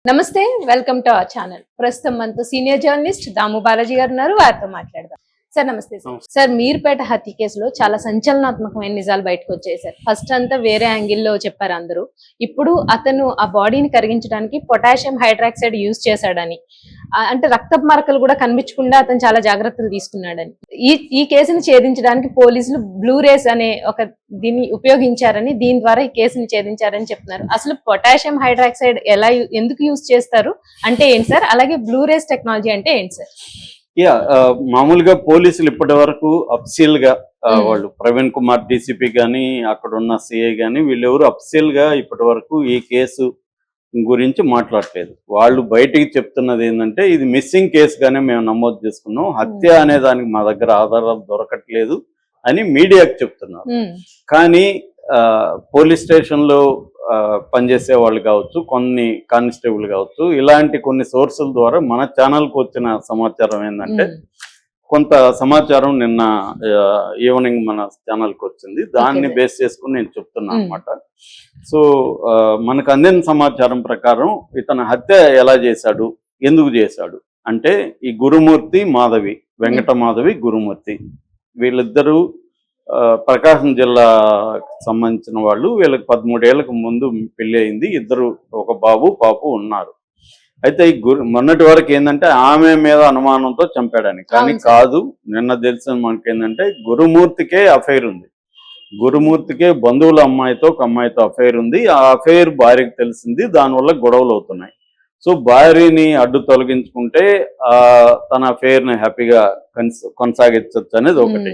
నమస్తే, welcome to our channel. ప్రస్తుతం మనతో సీనియర్ జర్నలిస్ట్ దాము బాలాజీ గారు ఉన్నారు. వారితో మాట్లాడదాం. సార్ నమస్తే. సార్ మీర్పేట హత్య కేసులో చాలా సంచలనాత్మకమైన నిజాలు బయటకు వచ్చాయి సార్. ఫస్ట్ అంతా వేరే యాంగిల్లో చెప్పారు అందరూ. ఇప్పుడు అతను ఆ బాడీని కరిగించడానికి పొటాషియం హైడ్రాక్సైడ్ యూజ్ చేశాడని, అంటే రక్తపు మరకలు కూడా కనిపించకుండా అతను చాలా జాగ్రత్తలు తీసుకున్నాడని, ఈ కేసుని ఛేదించడానికి పోలీసులు బ్లూ రేస్ అనే ఒక దీన్ని ఉపయోగించారని, దీని ద్వారా ఈ కేసుని ఛేదించారని చెప్తున్నారు. అసలు పొటాషియం హైడ్రాక్సైడ్ ఎందుకు యూజ్ చేస్తారు అంటే ఏంటి సార్? అలాగే బ్లూ రేస్ టెక్నాలజీ అంటే ఏంటి సార్? మామూలుగా పోలీసులు ఇప్పటి వరకు అఫీషియల్ గా వాళ్ళు ప్రవీణ్ కుమార్ డీసీపీ గానీ అక్కడ ఉన్న సిఐ గానీ వీళ్ళెవరు అఫీషియల్ గా ఇప్పటి వరకు ఈ కేసు గురించి మాట్లాడలేదు. వాళ్ళు బయటికి చెప్తున్నది ఏంటంటే ఇది మిస్సింగ్ కేసుగానే మేము నమోదు చేసుకున్నాం, హత్య అనే దానికి మా దగ్గర ఆధారాలు దొరకట్లేదు అని మీడియాకు చెప్తున్నారు. కానీ పోలీస్ స్టేషన్ లో పనిచేసే వాళ్ళు కావచ్చు, కొన్ని కానిస్టేబుల్ కావచ్చు, ఇలాంటి కొన్ని సోర్సుల ద్వారా మన ఛానల్కి వచ్చిన సమాచారం ఏంటంటే కొంత సమాచారం నిన్న ఈవినింగ్ మన ఛానల్కి వచ్చింది. దాన్ని బేస్ చేసుకుని నేను చెప్తున్నా అనమాట. సో మనకు అందిన సమాచారం ప్రకారం ఇతను హత్య ఎలా చేశాడు, ఎందుకు చేశాడు అంటే ఈ గురుమూర్తి మాధవి, వెంకట మాధవి గురుమూర్తి వీళ్ళిద్దరూ ప్రకాశం జిల్లాకు సంబంధించిన వాళ్ళు. వీళ్ళకి 13 ఏళ్లకు ముందు పెళ్లి అయింది. ఇద్దరు, ఒక బాబు పాపు ఉన్నారు. అయితే ఈ మొన్నటి వరకు ఏంటంటే ఆమె మీద అనుమానంతో చంపాడని, కానీ కాదు. నిన్న తెలిసిన మనకి ఏంటంటే గురుమూర్తికే అఫైర్ ఉంది. గురుమూర్తికే బంధువుల అమ్మాయితో ఒక అమ్మాయితో అఫైర్ ఉంది. ఆ అఫైర్ భార్యకి తెలిసింది, దానివల్ల గొడవలు అవుతున్నాయి. సో భార్యని అడ్డు తొలగించుకుంటే తన అఫైర్ ని హ్యాపీగా కొనసాగించవచ్చు అనేది ఒకటి.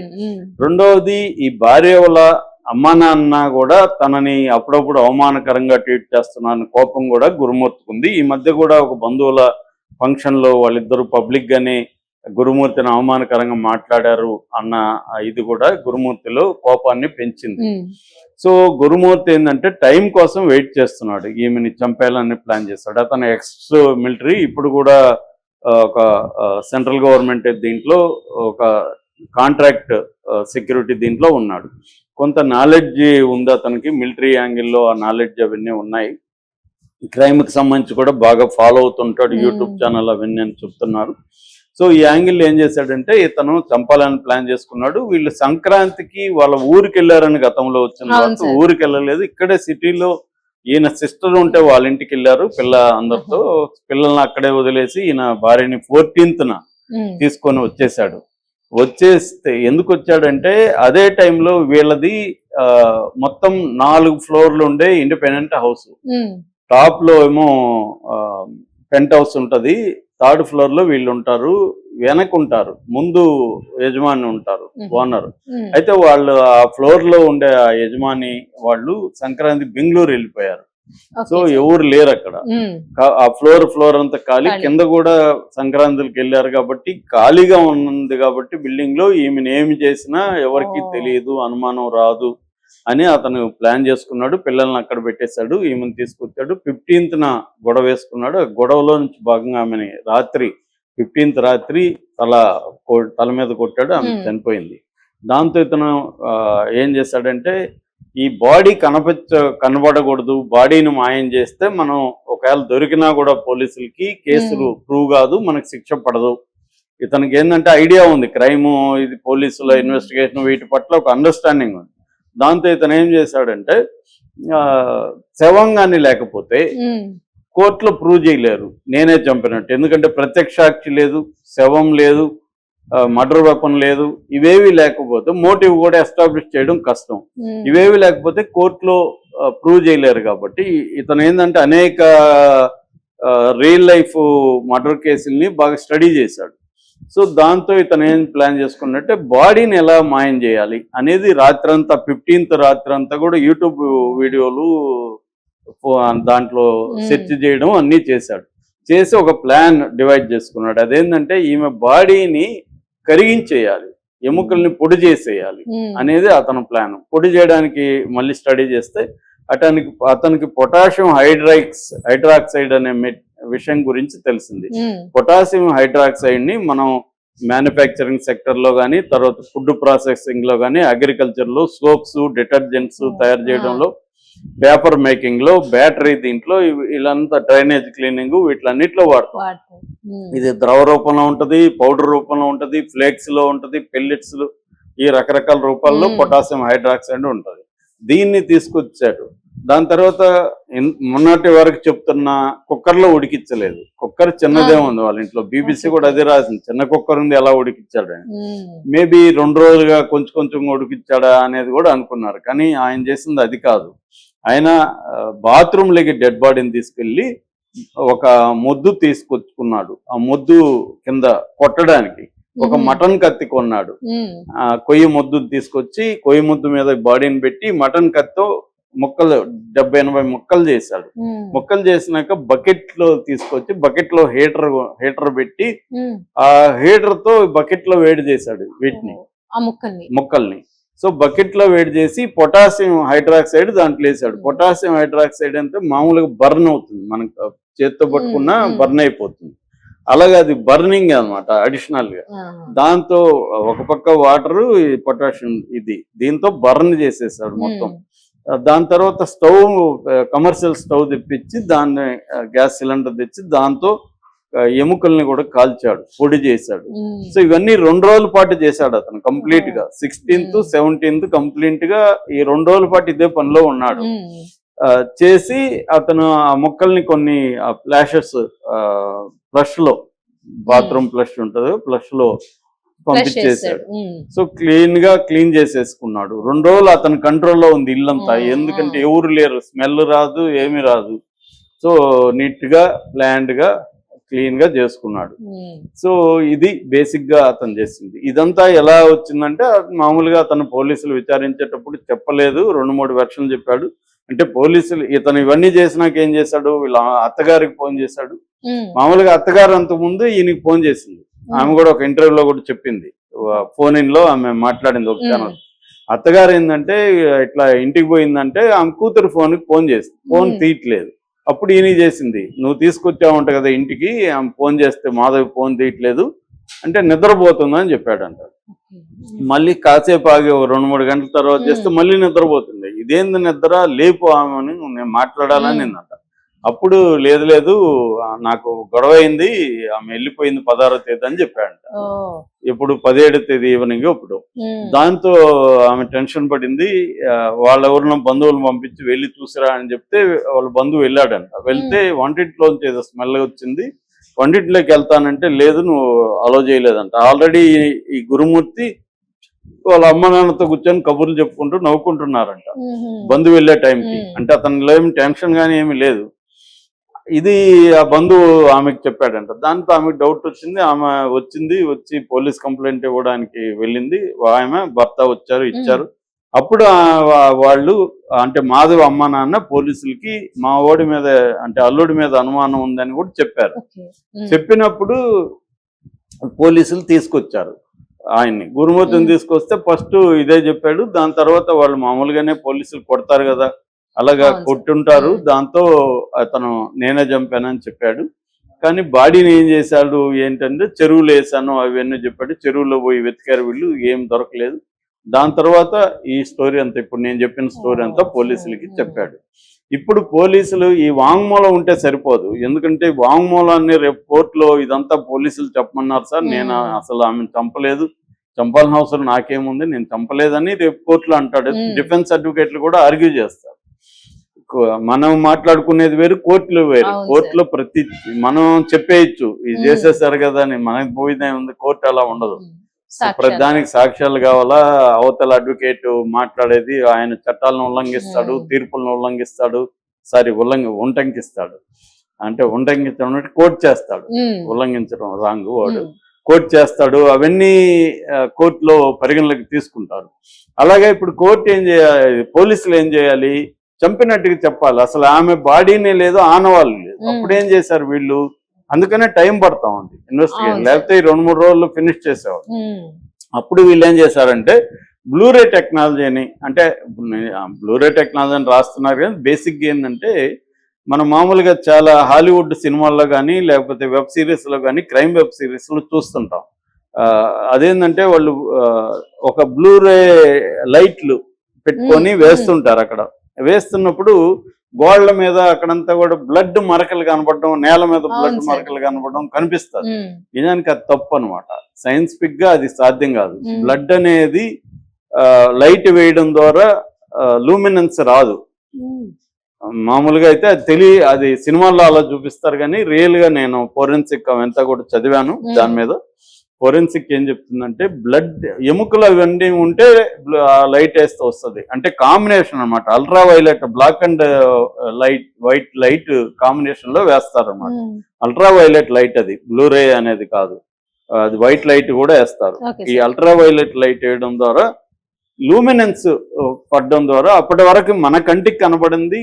రెండవది, ఈ భార్య వల్ల అమ్మా నాన్న కూడా తనని అప్పుడప్పుడు అవమానకరంగా ట్రీట్ చేస్తున్నారని కోపం కూడా గురుమూర్తికి ఉంది. ఈ మధ్య కూడా ఒక బంధువుల ఫంక్షన్ లో వాళ్ళిద్దరూ పబ్లిక్ గానే గురుమూర్తిని అవమానకరంగా మాట్లాడారు అన్న ఇది కూడా గురుమూర్తిలో కోపాన్ని పెంచింది. సో గురుమూర్తి ఏంటంటే టైం కోసం వెయిట్ చేస్తున్నాడు, ఈమెని చంపేయాలని ప్లాన్ చేస్తాడు. అతను ఎక్స్ మిలిటరీ, ఇప్పుడు కూడా ఒక సెంట్రల్ గవర్నమెంట్ దీంట్లో ఒక కాంట్రాక్ట్ సెక్యూరిటీ దీంట్లో ఉన్నాడు. కొంత నాలెడ్జ్ ఉంది అతనికి, మిలిటరీ యాంగిల్లో ఆ నాలెడ్జ్ అవన్నీ ఉన్నాయి. క్రైమ్కి సంబంధించి కూడా బాగా ఫాలో అవుతుంటాడు, యూట్యూబ్ ఛానల్ అవన్నీ అని చెప్తున్నారు. సో ఈ యాంగిల్ ఏం చేశాడంటే ఇతను చంపాలని ప్లాన్ చేసుకున్నాడు. వీళ్ళు సంక్రాంతికి వాళ్ళ ఊరికి వెళ్ళారని గతంలో వచ్చిన తర్వాత ఊరికి వెళ్ళలేదు, ఇక్కడే సిటీలో ఈయన సిస్టర్ ఉంటే వాళ్ళ ఇంటికి వెళ్ళారు అందరితో. పిల్లల్ని అక్కడే వదిలేసి ఈయన భార్యని 14th తీసుకొని వచ్చేసాడు. వచ్చేస్తే ఎందుకు వచ్చాడంటే అదే టైంలో వీళ్ళది మొత్తం 4 ఫ్లోర్లు ఉండే ఇండిపెండెంట్ హౌస్. టాప్ లో ఏమో పెంట్ హౌస్ ఉంటది, 3rd ఫ్లోర్ లో వీళ్ళు ఉంటారు, వెనకుంటారు, ముందు యజమాని ఉంటారు, ఓనర్. అయితే వాళ్ళు ఆ ఫ్లోర్ లో ఉండే ఆ యజమాని వాళ్ళు సంక్రాంతి బెంగళూరు వెళ్ళిపోయారు. సో ఎవరు లేరు అక్కడ. ఆ ఫ్లోర్ అంతా ఖాళీ. కింద కూడా సంక్రాంతికి వెళ్ళారు కాబట్టి ఖాళీగా ఉంది. కాబట్టి బిల్డింగ్ లో ఈమెను ఏమి చేసినా ఎవరికి తెలియదు, అనుమానం రాదు అని అతను ప్లాన్ చేసుకున్నాడు. పిల్లల్ని అక్కడ పెట్టేశాడు, ఈమెను తీసుకొచ్చాడు. 15th గొడవ వేసుకున్నాడు. గొడవలో నుంచి భాగంగా ఆమెని రాత్రి 15th రాత్రి తల మీద కొట్టాడు, ఆమె చనిపోయింది. దాంతో ఇతను ఏం చేశాడంటే ఈ బాడీ కనబడకూడదు, బాడీని మాయం చేస్తే మనం ఒకవేళ దొరికినా కూడా పోలీసులకి కేసులు ప్రూవ్ కాదు, మనకు శిక్ష పడదు. ఇతనికి ఏంటంటే ఐడియా ఉంది, క్రైమ్ ఇది పోలీసుల ఇన్వెస్టిగేషన్ వీటి పట్ల ఒక అండర్స్టాండింగ్ ఉంది. దాంతో ఇతను ఏం చేశాడంటే శవంగాని లేకపోతే కోర్టులో ప్రూవ్ చేయలేరు నేనే చంపినట్టు, ఎందుకంటే ప్రత్యక్ష సాక్షి లేదు, శవం లేదు, మర్డర్ వెపన్ లేదు. ఇవేవి లేకపోతే మోటివ్ కూడా ఎస్టాబ్లిష్ చేయడం కష్టం. ఇవేవి లేకపోతే కోర్టులో ప్రూవ్ చేయలేరు. కాబట్టి ఇతను ఏంటంటే అనేక రియల్ లైఫ్ మర్డర్ కేసుల్ని బాగా స్టడీ చేశాడు. సో దాంతో ఇతను ఏం ప్లాన్ చేసుకున్నట్టే బాడీని ఎలా మాయం చేయాలి అనేది రాత్రంతా 15th రాత్రంతా కూడా యూట్యూబ్ వీడియోలు దాంట్లో సెర్చ్ చేయడం అన్నీ చేశాడు. చేసి ఒక ప్లాన్ డివైడ్ చేసుకున్నాడు. అదేంటంటే ఈమె బాడీని కరిగించేయాలి, ఎముకల్ని పొడి చేసేయాలి అనేది అతను ప్లాన్. పొడి చేయడానికి మళ్ళీ స్టడీ చేస్తే అతనికి పొటాషియం హైడ్రాక్సైడ్ అనే విషయం గురించి తెలిసింది. పొటాషియం హైడ్రాక్సైడ్ ని మనం మ్యానుఫ్యాక్చరింగ్ సెక్టర్ లో కానీ, తర్వాత ఫుడ్ ప్రాసెసింగ్ లో కానీ, అగ్రికల్చర్ లో సోప్స్, డిటర్జెంట్స్ తయారు చేయడంలో పేపర్ మేకింగ్ లో, బ్యాటరీ దీంట్లో వీళ్ళంతా డ్రైనేజ్ క్లీనింగ్ వీటిలన్నిట్లో వాడతాం. వాడతారు. ఇది ద్రవ రూపంలో ఉంటది, పౌడర్ రూపంలో ఉంటది, ఫ్లేక్స్ లో ఉంటది, పెల్లెట్స్ ఈ రకరకాల రూపాల్లో పొటాషియం హైడ్రాక్సైడ్ ఉంటది. దీన్ని తీసుకొచ్చాడు. దాని తర్వాత మొన్నటి వరకు చెప్తున్న కుక్కర్లో ఉడికించలేదు. కుక్కర్ చిన్నదే ఉంది వాళ్ళ ఇంట్లో. BBC కూడా అదే రాసింది, చిన్న కుక్కర్ ఉంది ఎలా ఉడికించాడు అని. మేబీ 2 రోజులుగా కొంచెం కొంచెం ఉడికించాడా అనేది కూడా అనుకున్నారు. కానీ ఆయన చేసింది అది కాదు. ఆయన బాత్రూంలోకి డెడ్ బాడీని తీసుకెళ్లి ఒక మొద్దు తీసుకొచ్చుకున్నాడు. ఆ మొద్దు కింద కొట్టడానికి ఒక మటన్ కత్తి కొన్నాడు. కొయ్యి మొద్దు తీసుకొచ్చి కొయ్యి మొద్దు మీద బాడీని పెట్టి మటన్ కత్తితో ముక్కలు 70-80 ముక్కలు చేశాడు. ముక్కలు చేసినాక బకెట్ లో తీసుకొచ్చి బకెట్ లో హీటర్ పెట్టి ఆ హీటర్ తో బకెట్ లో వేడి చేశాడు వీటిని, ముక్కల్ని. సో బకెట్ లో వేడి చేసి పొటాషియం హైడ్రాక్సైడ్ దాంట్లో వేసాడు. పొటాషియం హైడ్రాక్సైడ్ అంటే మామూలుగా బర్న్ అవుతుంది, మనకు చేత్తో పట్టుకున్నా బర్న్ అయిపోతుంది. అలాగే అది బర్నింగ్ అన్నమాట అడిషనల్ గా. దాంతో ఒక పక్క వాటర్, పొటాషియం దీంతో బర్న్ చేసేసాడు మొత్తం. దాని తర్వాత స్టవ్, కమర్షియల్ స్టవ్ తెప్పించి దాన్ని గ్యాస్ సిలిండర్ తెచ్చి దాంతో ఎముకల్ని కూడా కాల్చాడు, పొడి చేశాడు. సో ఇవన్నీ 2 రోజుల పాటు చేశాడు అతను కంప్లీట్ గా. 16th 17th కంప్లీట్ గా ఈ 2 రోజుల పాటు ఇదే పనిలో ఉన్నాడు. చేసి అతను ఆ మొక్కల్ని కొన్ని ఫ్లాషెస్ ఫ్లష్ లో, బాత్రూమ్ ఫ్లష్ ఉంటుంది, ఫ్లష్ లో పంపించేశాడు. So clean చేసేసుకున్నాడు. 2 రోజులు అతని కంట్రోల్లో ఉంది ఇల్లంతా. ఎందుకంటే ఎవరు లేరు, స్మెల్ రాదు, ఏమి రాదు. సో నీట్ గా ప్లాన్డ్ గా క్లీన్ గా చేసుకున్నాడు. సో ఇది బేసిక్ గా అతను చేసింది. ఇదంతా ఎలా వచ్చిందంటే మామూలుగా అతను పోలీసులు విచారించేటప్పుడు చెప్పలేదు, 2-3 వెర్షన్లు చెప్పాడు. అంటే పోలీసులు ఇతను ఇవన్నీ చేసినాక ఏం చేశాడు, వీళ్ళ అత్తగారికి ఫోన్ చేశాడు. మామూలుగా అత్తగారు అంతకుముందు ఈయనకి ఫోన్ చేసింది. ఆమె కూడా ఒక ఇంటర్వ్యూలో కూడా చెప్పింది, ఫోన్ ఇన్ లో ఆమె మాట్లాడింది ఒక ఛానల్. అత్తగారు ఏంటంటే ఇట్లా ఇంటికి పోయిందంటే ఆమె కూతురు ఫోన్ చేసింది, ఫోన్ తీయట్లేదు. అప్పుడు ఈయన చేసింది, నువ్వు తీసుకొచ్చావంట కదా ఇంటికి, ఆమె ఫోన్ చేస్తే మాధవి ఫోన్ తీయట్లేదు అంటే నిద్రపోతుందని చెప్పాడంట. మళ్ళీ కాసేపు ఆగి 2-3 గంటల తర్వాత చేస్తే మళ్ళీ నిద్రపోతుంది. ఇదేంది నిద్ర, లేపు ఆమెని, నేను మాట్లాడాలని నిన్నంట. అప్పుడు లేదు నాకు గొడవ అయింది, ఆమె వెళ్ళిపోయింది 16వ తేదీ అని చెప్పాడంట. ఇప్పుడు 17వ తేదీ ఈవినింగ్. ఇప్పుడు దాంతో ఆమె టెన్షన్ పడింది. వాళ్ళెవరినో బంధువులను పంపించి వెళ్ళి చూసిరా అని చెప్తే వాళ్ళ బంధువు వెళ్ళాడంట. వెళ్తే వంటింట్లోంచి ఏదో స్మెల్ వచ్చింది, వంటింట్లోకి వెళ్తానంటే లేదు నువ్వు అలో చేయలేదంట. ఆల్రెడీ ఈ గురుమూర్తి వాళ్ళ అమ్మ నాన్నతో కూర్చొని కబుర్లు చెప్పుకుంటూ నవ్వుకుంటున్నారంట బంధువు వెళ్ళే టైంకి. అంటే అతనిలో ఏమి టెన్షన్ కానీ ఏమి లేదు. ఇది ఆ బంధువు ఆమెకు చెప్పాడంట. దాంతో ఆమెకు డౌట్ వచ్చింది. ఆమె వచ్చి పోలీస్ కంప్లైంట్ ఇవ్వడానికి వెళ్ళింది. ఆమె భర్త వచ్చారు, ఇచ్చారు. అప్పుడు వాళ్ళు అంటే మాధవ్ అమ్మ నాన్న పోలీసులకి మా ఓడి మీద అంటే అల్లుడి మీద అనుమానం ఉందని కూడా చెప్పారు. చెప్పినప్పుడు పోలీసులు తీసుకొచ్చారు ఆయన్ని. గురుమూర్తిని తీసుకొస్తే ఫస్ట్ ఇదే చెప్పాడు. దాని తర్వాత వాళ్ళు మామూలుగానే పోలీసులు కొడతారు కదా, అలాగా కొట్టుంటారు. దాంతో అతను నేనే చంపానని చెప్పాడు. కానీ బాడీని ఏం చేశాడు ఏంటంటే చెరువులో వేసాను అవన్నీ చెప్పాడు. చెరువులో పోయి వెతికారు వీళ్ళు, ఏం దొరకలేదు. దాని తర్వాత ఈ స్టోరీ అంతా, ఇప్పుడు నేను చెప్పిన స్టోరీ అంతా పోలీసులకి చెప్పాడు. ఇప్పుడు పోలీసులు ఈ వాంగ్మూలం ఉంటే సరిపోదు, ఎందుకంటే వాంగ్మూలాన్ని రేపు కోర్టులో ఇదంతా పోలీసులు చెప్పమన్నారు సార్, నేను అసలు ఆమెను చంపలేదు, చంపాల్సిన అవసరం నాకేముంది, నేను చంపలేదని రేపు కోర్టులో అంటాడు. డిఫెన్స్ అడ్వకేట్లు కూడా ఆర్గ్యూ చేస్తారు. మనం మాట్లాడుకునేది వేరు, కోర్టులో వేరు. కోర్టులో ప్రతి మనం చెప్పేయచ్చు ఇది చేసేసారు కదా అని, మనకి పోయిదే ఉంది. కోర్టు అలా ఉండదు. ప్రతిదానికి సాక్ష్యాలు కావాలా. అవతల అడ్వకేట్ మాట్లాడేది ఆయన చట్టాలను ఉల్లంఘిస్తాడు, తీర్పులను ఉల్లంఘిస్తాడు, ఉల్లంఘిస్తాడు. అంటే ఉల్లంఘించడం అంటే కోర్టు చేస్తాడు, ఉల్లంఘించడం రాంగ్ వాడు కోర్టు చేస్తాడు. అవన్నీ కోర్టులో పరిగణలోకి తీసుకుంటారు. అలాగే ఇప్పుడు కోర్టు ఏం చేయాలి, పోలీసులు ఏం చేయాలి, చంపినట్టుగా చెప్పాలి. అసలు ఆమె బాడీనే లేదు, ఆనవాళ్ళు లేదు. అప్పుడు ఏం చేశారు వీళ్ళు, అందుకనే టైం పడతా ఉంది ఇన్వెస్టిగేషన్, లేకపోతే 2-3 రోజుల్లో ఫినిష్ చేసేవాళ్ళు. అప్పుడు వీళ్ళు ఏం చేశారంటే బ్లూరే టెక్నాలజీని, అంటే బ్లూరే టెక్నాలజీ అని రాస్తున్నారు కానీ బేసిక్గా ఏంటంటే మనం మామూలుగా చాలా హాలీవుడ్ సినిమాల్లో కానీ లేకపోతే వెబ్ సిరీస్లో కానీ క్రైమ్ వెబ్ సిరీస్లో చూస్తుంటాం. అదేంటంటే వాళ్ళు ఒక బ్లూరే లైట్లు పెట్టుకొని వేస్తుంటారు అక్కడ వేస్తున్నప్పుడు గోడల మీద అక్కడంతా కూడా బ్లడ్ మరకలు కనపడడం, నేల మీద బ్లడ్ అవును సార్. మరకలు కనపడడం కనిపిస్తుంది. ఉమ్, నిజానికి అది తప్పు అనమాట. సైంటిఫిక్ గా అది సాధ్యం కాదు. మ్మ్. బ్లడ్ అనేది లైట్ వేయడం ద్వారా లూమినెన్స్ రాదు. ఉమ్, మామూలుగా అయితే అది సినిమాల్లో అలా చూపిస్తారు, కానీ రియల్ గా నేను ఫోరెన్సిక్ అవంతా కూడా చదివాను. దాని మీద ఫోరెన్సిక్ ఏం చెప్తుందంటే బ్లడ్ ఎముకలు అవన్నీ ఉంటే లైట్ వేస్తే వస్తుంది. అంటే కాంబినేషన్ అన్నమాట. Ultra violet, black and light, white light combination లో వేస్తారన్నమాట. ఉమ్, అల్ట్రా వైలెట్ లైట్ అది, బ్లూరే అనేది కాదు. అది వైట్ లైట్ కూడా వేస్తారు. ఓకే ఈ సార్. అల్ట్రా వైలెట్ లైట్ వేయడం ద్వారా లూమినెన్స్ పడడం ద్వారా అప్పటి వరకు మన కంటికి కనబడింది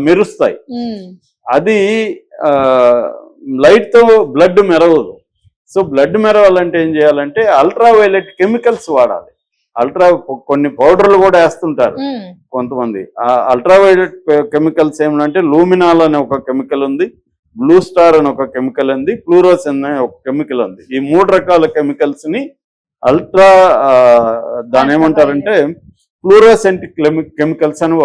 మెరుస్తాయి. ఉమ్, అది లైట్ తో బ్లడ్ మెరవదు. సో బ్లడ్ మెరవాలంటే ఏం చేయాలంటే అల్ట్రా వైలెట్ కెమికల్స్ వాడాలి. కొన్ని పౌడర్లు కూడా వేస్తుంటారు ఉమ్, కొంతమంది. ఆ అల్ట్రా వైలెట్ కెమికల్స్ ఏమంటే లూమినాల్ అనే ఒక కెమికల్ ఉంది, బ్లూ స్టార్ అని ఒక కెమికల్ ఉంది, ఫ్లూరోస్ అనే ఒక కెమికల్ ఉంది. ఈ 3 రకాల కెమికల్స్ ని అల్ట్రా దాని ఏమంటారంటే ఫ్లూరోసెంట్ కెమికల్స్ అని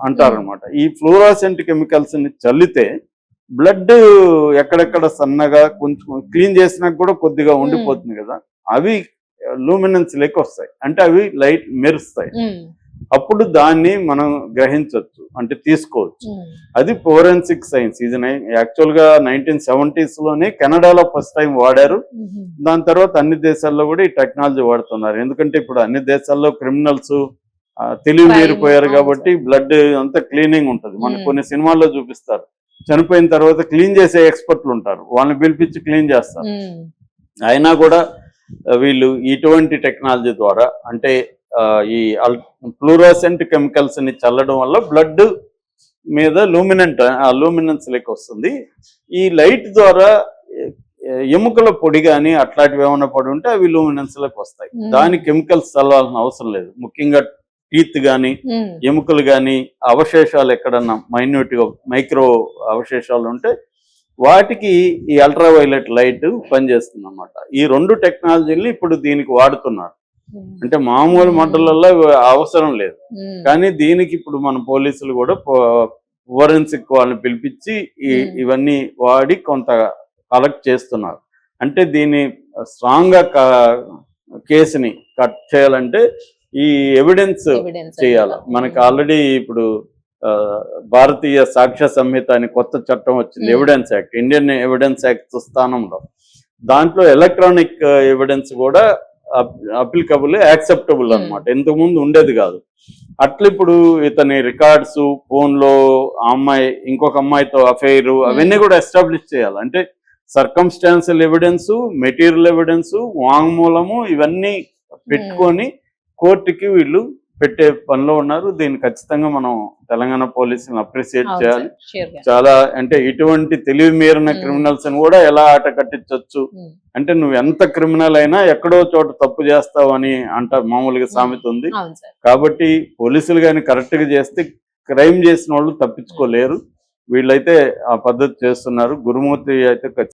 అంటారనమాట. ఈ ఫ్లూరోసెంట్ కెమికల్స్ ని చల్లితే బ్లడ్ ఎక్కడెక్కడ సన్నగా కొంచెం క్లీన్ చేసినా కూడా కొద్దిగా ఉండిపోతుంది కదా, అవి లూమినెన్స్ లెక్క వస్తాయి. అంటే అవి లైట్ మెరుస్తాయి. ఉమ్, అప్పుడు దాన్ని మనం గ్రహించవచ్చు, అంటే తీసుకోవచ్చు. ఉమ్, అది ఫోరెన్సిక్ సైన్స్. ఇది యాక్చువల్ గా 1970s లోనే కెనడాలో ఫస్ట్ టైం వాడారు. ఉమ్, దాని తర్వాత అన్ని దేశాల్లో కూడా ఈ టెక్నాలజీ వాడుతున్నారు. ఎందుకంటే ఇప్పుడు అన్ని దేశాల్లో క్రిమినల్స్ తెలివి Crime, మీరిపోయారు అవును కాబట్టి బ్లడ్ అంతా క్లీనింగ్ ఉంటుంది. మనకు Hmm. కొన్ని సినిమాల్లో చూపిస్తారు, చనిపోయిన తర్వాత క్లీన్ చేసే ఎక్స్పర్ట్లు ఉంటారు, వాళ్ళని పిలిపించి క్లీన్ చేస్తారు. ఉమ్, అయినా కూడా వీళ్ళు ఇటువంటి టెక్నాలజీ ద్వారా, అంటే ఈ ఫ్లూరోసెంట్ కెమికల్స్ ని చల్లడం వల్ల బ్లడ్ మీద లూమినెన్స్ లెక్క వస్తుంది. ఈ లైట్ ద్వారా ఎముకల పొడి కానీ అట్లాంటివి ఏమైనా పడి ఉంటే అవి లూమినెన్స్ లకు వస్తాయి. Hmm. దాని కెమికల్స్ చల్లాల్సిన అవసరం లేదు. ముఖ్యంగా టీత్ కానీ ఉమ్, ఎముకలు కానీ అవశేషాలు ఎక్కడన్నా మైక్రో అవశేషాలు ఉంటే వాటికి ఈ అల్ట్రా వైలెట్ లైట్ పనిచేస్తుంది అన్నమాట. ఈ 2 టెక్నాలజీని ఇప్పుడు దీనికి వాడుతున్నారు. ఉమ్, అంటే మామూలు మంటలలో అవసరం లేదు, ఉమ్, కానీ దీనికి ఇప్పుడు మన పోలీసులు కూడా ఫోరెన్సిక్ వాళ్ళని పిలిపించి ఇవన్నీ వాడి కొంత కలెక్ట్ చేస్తున్నారు. అంటే దీన్ని స్ట్రాంగ్ గా కేసుని కట్ చేయాలంటే ఈ ఎవిడెన్స్ evidence చేయాలి. అన్నమాట. మనకి ఆల్రెడీ ఇప్పుడు భారతీయ సాక్ష్య సంహిత అని కొత్త చట్టం వచ్చింది, evidence act, Indian evidence act స్థానంలో. దాంట్లో ఎలక్ట్రానిక్ ఎవిడెన్స్ కూడా అప్లికబుల్, యాక్సెప్టబుల్ అన్నమాట. ఇంతకు ముందు ఉండేది కాదు. అట్లా ఇప్పుడు ఇతని రికార్డ్స్, ఫోన్ లో ఆ అమ్మాయి ఇంకొక అమ్మాయితో అఫైర్, అవన్నీ కూడా ఎస్టాబ్లిష్ చేయాలి. అంటే సర్కమ్స్టాన్షియల్ ఎవిడెన్స్, మెటీరియల్ ఎవిడెన్స్, వాంగ్మూలము, ఇవన్నీ పెట్టుకొని కోర్టుకి వీళ్ళు పెట్టే పనిలో ఉన్నారు. దీన్ని ఖచ్చితంగా మనం తెలంగాణ పోలీసులను అప్రిషియేట్ అవును చేయాలి. సార్, sure గా. చాలా, అంటే ఇటువంటి తెలివి మీరిన క్రిమినల్స్ ని కూడా ఎలా ఆట కట్టించవచ్చు. ఉమ్, అంటే నువ్వు ఎంత క్రిమినల్ అయినా ఎక్కడో చోట తప్పు చేస్తావు అని అంటారు, మామూలుగా సామెత ఉంది. అవును సార్. కాబట్టి పోలీసులు కానీ కరెక్ట్ గా చేస్తే క్రైమ్ చేసిన వాళ్ళు తప్పించుకోలేరు. వీళ్ళైతే ఆ పద్ధతి చేస్తున్నారు. గురుమూర్తి అయితే